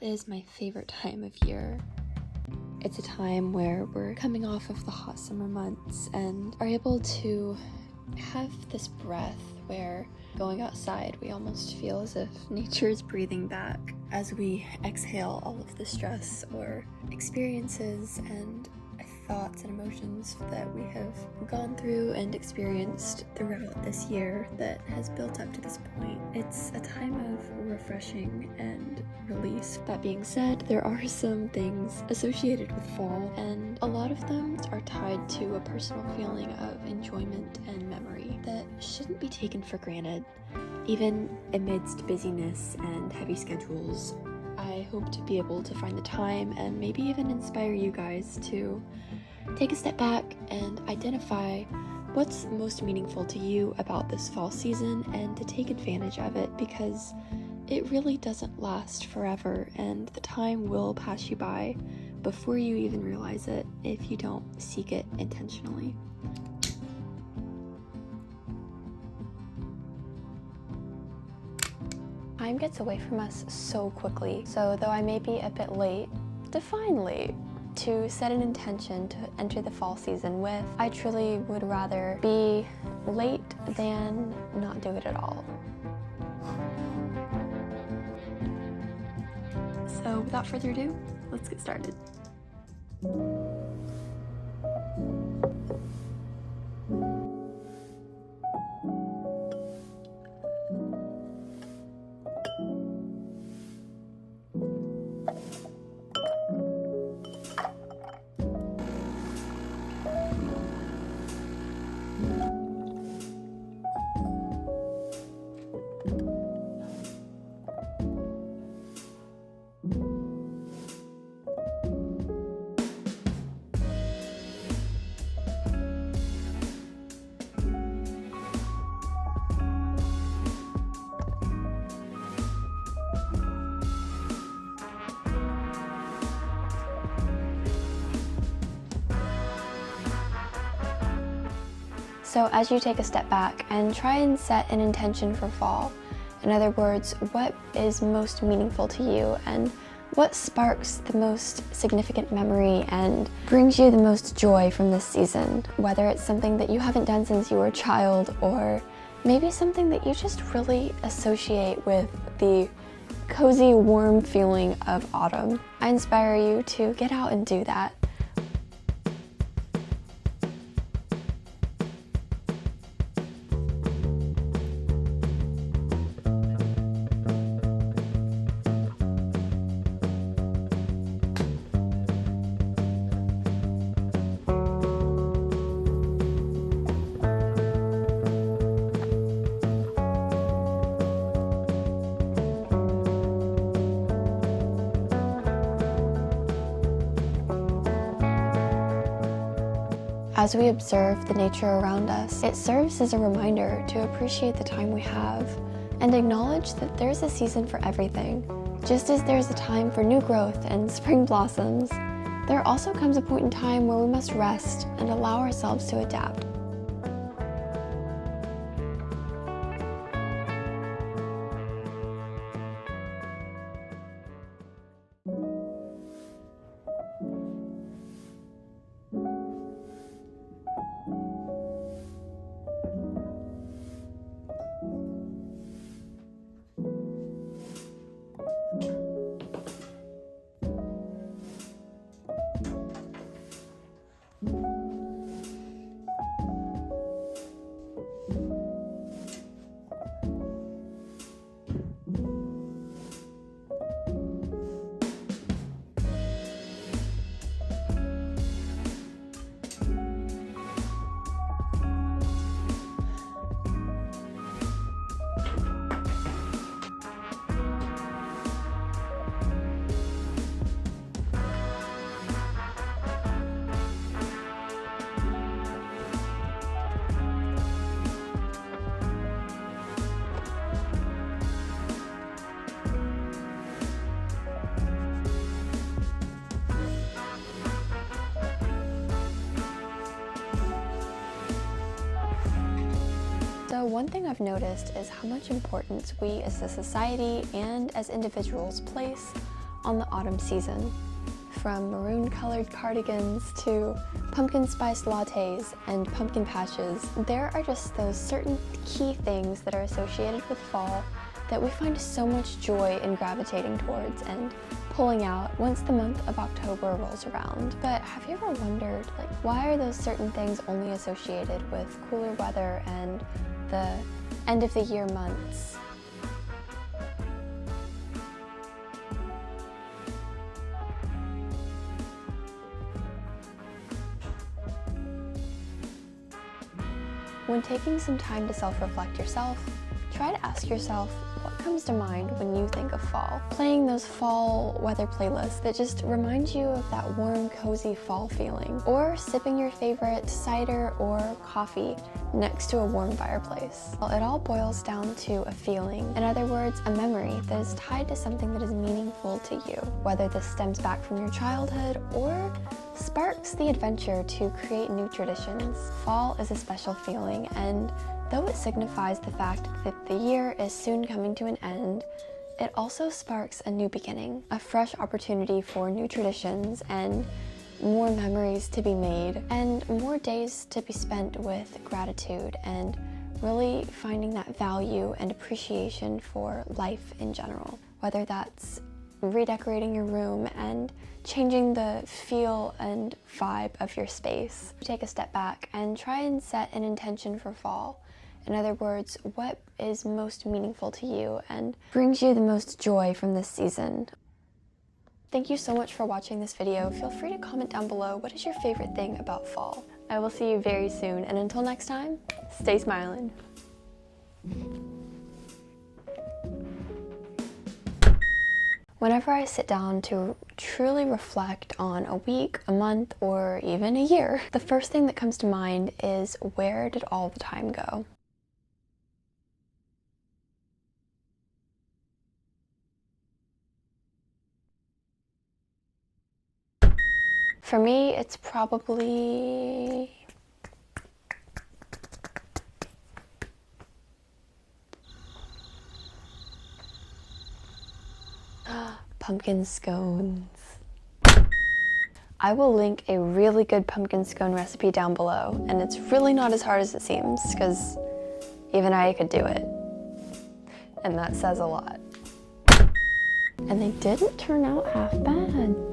is my favorite time of year. It's a time where we're coming off of the hot summer months and are able to have this breath where going outside we almost feel as if nature is breathing back as we exhale all of the stress or experiences and thoughts and emotions that we have gone through and experienced throughout this year that has built up to this point. It's a time of refreshing and release. That being said, there are some things associated with fall, and a lot of them are tied to a personal feeling of enjoyment and memory that shouldn't be taken for granted. Even amidst busyness and heavy schedules, I hope to be able to find the time and maybe even inspire you guys to take a step back and identify what's most meaningful to you about this fall season and to take advantage of it, because it really doesn't last forever and the time will pass you by before you even realize it if you don't seek it intentionally. Time gets away from us so quickly, so though I may be a bit late, define late, to set an intention to enter the fall season with, I truly would rather be late than not do it at all. So without further ado, let's get started. So as you take a step back and try and set an intention for fall, in other words, what is most meaningful to you and what sparks the most significant memory and brings you the most joy from this season, whether it's something that you haven't done since you were a child or maybe something that you just really associate with the cozy, warm feeling of autumn. I inspire you to get out and do that. As we observe the nature around us, it serves as a reminder to appreciate the time we have and acknowledge that there's a season for everything. Just as there's a time for new growth and spring blossoms, there also comes a point in time where we must rest and allow ourselves to adapt. So one thing I've noticed is how much importance we as a society and as individuals place on the autumn season. From maroon-colored cardigans to pumpkin spice lattes and pumpkin patches, there are just those certain key things that are associated with fall that we find so much joy in gravitating towards and pulling out once the month of October rolls around. But have you ever wondered, why are those certain things only associated with cooler weather and the end of the year months? When taking some time to self-reflect yourself, try to ask yourself what comes to mind when you think of fall. Playing those fall weather playlists that just remind you of that warm, cozy fall feeling. Or sipping your favorite cider or coffee next to a warm fireplace. Well, it all boils down to a feeling. In other words, a memory that is tied to something that is meaningful to you. Whether this stems back from your childhood or sparks the adventure to create new traditions. Fall is a special feeling, and though it signifies the fact that the year is soon coming to an end, it also sparks a new beginning, a fresh opportunity for new traditions and more memories to be made, and more days to be spent with gratitude and really finding that value and appreciation for life in general. Whether that's redecorating your room and changing the feel and vibe of your space. Take a step back and try and set an intention for fall. In other words, what is most meaningful to you and brings you the most joy from this season? Thank you so much for watching this video. Feel free to comment down below, what is your favorite thing about fall? I will see you very soon, and until next time, stay smiling. Whenever I sit down to truly reflect on a week, a month, or even a year, the first thing that comes to mind is, where did all the time go? For me, it's probably pumpkin scones. I will link a really good pumpkin scone recipe down below, and it's really not as hard as it seems, because even I could do it. And that says a lot. And they didn't turn out half bad.